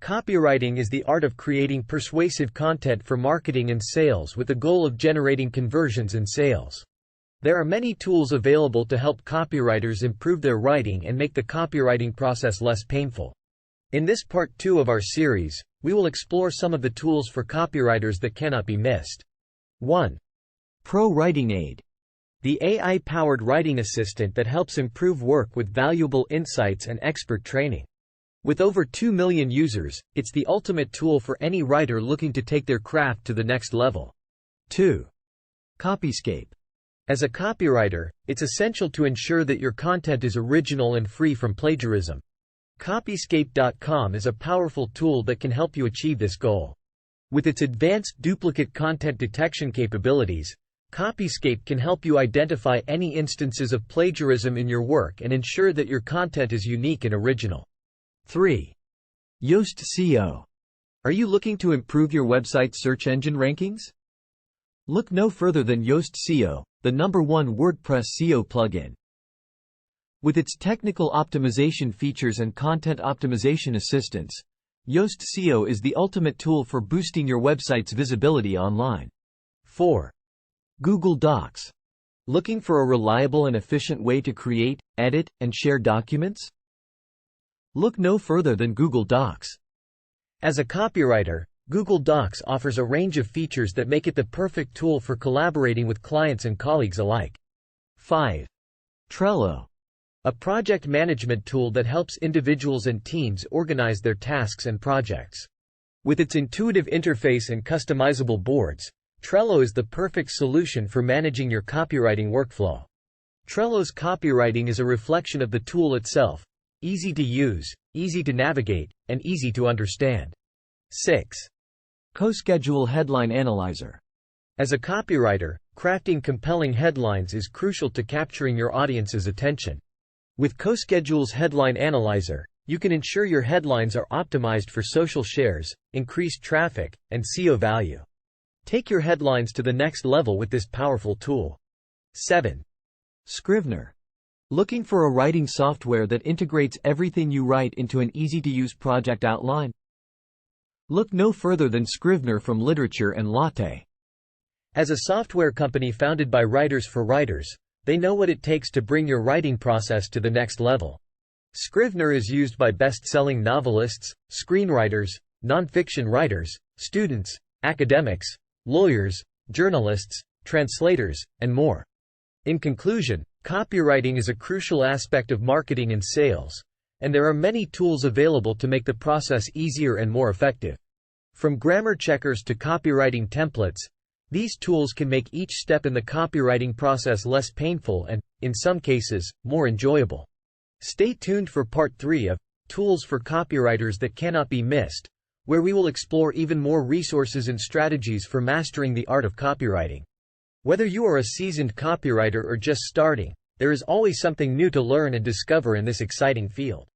Copywriting is the art of creating persuasive content for marketing and sales with the goal of generating conversions and sales. There are many tools available to help copywriters improve their writing and make the copywriting process less painful. In this part 2 of our series, we will explore some of the tools for copywriters that cannot be missed. 1. Pro Writing Aid. The AI-powered writing assistant that helps improve work with valuable insights and expert training. With over 2 million users, it's the ultimate tool for any writer looking to take their craft to the next level. 2. Copyscape. As a copywriter, it's essential to ensure that your content is original and free from plagiarism. Copyscape.com is a powerful tool that can help you achieve this goal. With its advanced duplicate content detection capabilities, Copyscape can help you identify any instances of plagiarism in your work and ensure that your content is unique and original. 3. Yoast SEO. Are you looking to improve your website's search engine rankings? Look no further than Yoast SEO, the #1 WordPress SEO plugin. With its technical optimization features and content optimization assistance, Yoast SEO is the ultimate tool for boosting your website's visibility online. 4. Google Docs. Looking for a reliable and efficient way to create, edit, and share documents? Look no further than Google Docs. As a copywriter, Google Docs offers a range of features that make it the perfect tool for collaborating with clients and colleagues alike. 5. Trello. A project management tool that helps individuals and teams organize their tasks and projects. With its intuitive interface and customizable boards, Trello is the perfect solution for managing your copywriting workflow. Trello's copywriting is a reflection of the tool itself. Easy to use, easy to navigate, and easy to understand. 6. CoSchedule Headline Analyzer. As a copywriter, crafting compelling headlines is crucial to capturing your audience's attention. With CoSchedule's Headline Analyzer, you can ensure your headlines are optimized for social shares, increased traffic, and SEO value. Take your headlines to the next level with this powerful tool. 7. Scrivener. Looking for a writing software that integrates everything you write into an easy-to-use project outline? Look no further than Scrivener from Literature and Latte. As a software company founded by writers for writers, they know what it takes to bring your writing process to the next level. Scrivener is used by best-selling novelists, screenwriters, nonfiction writers, students, academics, lawyers, journalists, translators, and more. In conclusion, copywriting is a crucial aspect of marketing and sales, and there are many tools available to make the process easier and more effective. From grammar checkers to copywriting templates, these tools can make each step in the copywriting process less painful and, in some cases, more enjoyable. Stay tuned for part 3 of Tools for Copywriters That Cannot Be Missed, where we will explore even more resources and strategies for mastering the art of copywriting. Whether you are a seasoned copywriter or just starting, there is always something new to learn and discover in this exciting field.